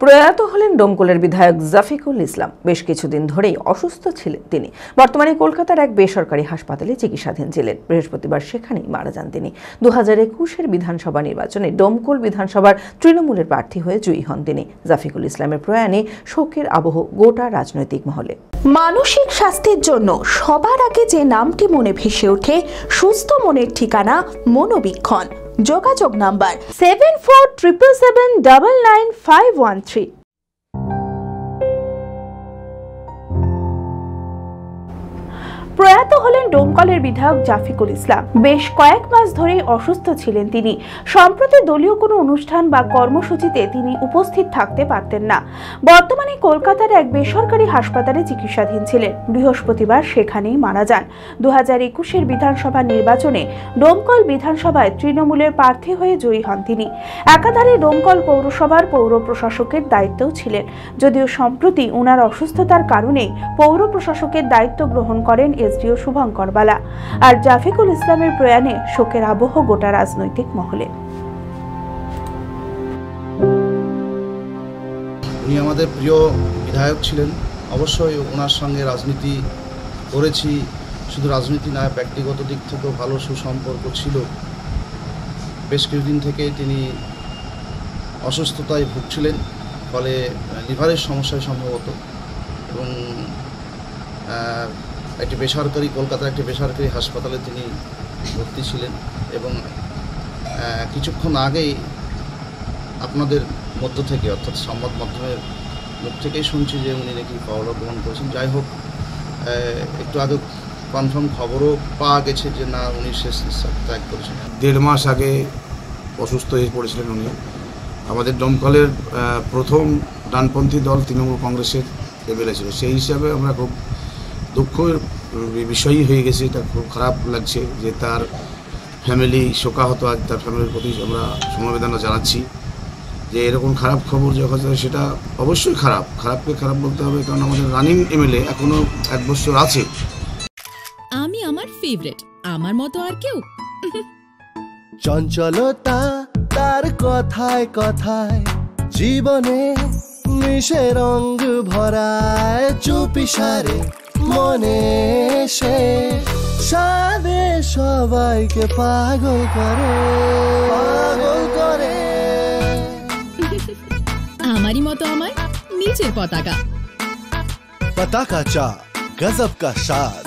প্রয়াত হলেন ডোমকলের বিধায়ক জাফিকুল ইসলাম। বেশ কিছুদিন ধরেই অসুস্থ ছিলেন তিনি। বর্তমানে কলকাতার এক বেসরকারি হাসপাতালে চিকিৎসাধীন ছিলেন। বৃহস্পতিবার সেখানেই মারা যান তিনি। 2021-এর বিধানসভা নির্বাচনে ডোমকল বিধানসভার তৃণমূলের প্রার্থী হয়ে জয়ী হন তিনি। জাফিকুল ইসলামের প্রয়াণে শোকের আবহ গোটা রাজনৈতিক মহলে। মানসিক স্বাস্থ্যের জন্য সবার আগে যে নামটি মনে ভেসে ওঠে, সুস্থ মনের ঠিকানা মনোবীক্ষণ। যোগাযোগ নাম্বার 7477799513। প্রয়াত হলেন ডোমকলের বিধায়ক জাফিকুল ইসলাম। বেশ কয়েক মাস ধরে অসুস্থ ছিলেন তিনি। সম্প্রতি দলীয় কোনো অনুষ্ঠান বা কর্মসূচিতে তিনি উপস্থিত থাকতে পারতেন না। বর্তমানে কলকাতার এক বেসরকারি হাসপাতালে চিকিৎসাধীন ছিলেন। বৃহস্পতিবার সেখানেই মারা যান। 2021-এর বিধানসভা নির্বাচনে ডোমকল বিধানসভায় তৃণমূলের প্রার্থী হয়ে জয়ী হন তিনি। একাধারে ডোমকল পৌরসভার পৌর প্রশাসকের দায়িত্বও ছিলেন। যদিও সম্প্রতি ওনার অসুস্থতার কারণে পৌর প্রশাসকের দায়িত্ব গ্রহণ করেন এসডিও শুভঙ্কর বালা। আর জাফিকুল ইসলামের প্রয়াণে শোকের আবহ গোটা রাজনৈতিক মহলে। উনি আমাদের প্রিয় বিধায়ক ছিলেন। অবশ্যই ওনার সঙ্গে রাজনীতি করেছি, শুধু রাজনীতি নয়, ব্যক্তিগত দিক থেকেও ভালো সুসম্পর্ক ছিল। বেশ কিছুদিন থেকে তিনি অসুস্থতায় ভুগছিলেন, ফলে লিভারের সমস্যায় সম্ভবত, এবং একটি বেসরকারি কলকাতার একটি বেসরকারি হাসপাতালে তিনি ভর্তি ছিলেন। এবং কিছুক্ষণ আগেই আপনাদের মধ্য থেকে, অর্থাৎ সংবাদ মাধ্যমের মুখ থেকেই শুনছি যে উনি নাকি পরলোকগমন করেছেন। যাই হোক, একটু আগে কনফার্ম খবরও পাওয়া গেছে যে না, উনি শেষ নিঃশ্বাস ত্যাগ করেছেন। 1.5 মাস আগে অসুস্থ হয়ে পড়েছিলেন উনি। আমাদের ডোমকলের প্রথম ডানপন্থী দল তৃণমূল কংগ্রেসের এমএলএ ছিল। সেই হিসাবে আমরা খুব দুঃখের বিষয়ই হয়ে গেছে। এটা খুব খারাপ লাগছে যে তার ফ্যামিলি শোকাহত। আজ তার ফ্যামিলির প্রতি আমরা সমবেদনা জানাচ্ছি যে এরকম খারাপ খবর যখন সেটা অবশ্যই খারাপ। খারাপকে খারাপ বলতে হবে, কারণ আমাদের রানিং এমএলএ এখনো 1 বছর আছে। আমি আমার ফেভারিট, আমার মতো আর কেউ। চঞ্চলতা তার কথায় কথায় জীবনে মিশে রঙ ভরায়, চুপি সারে মনে সে সাদে সবাইকে পাগল করে, পাগল করে। আমারই মতো আমার নিচের পতাকা। পতাকা চা, গজব কা স্বাদ।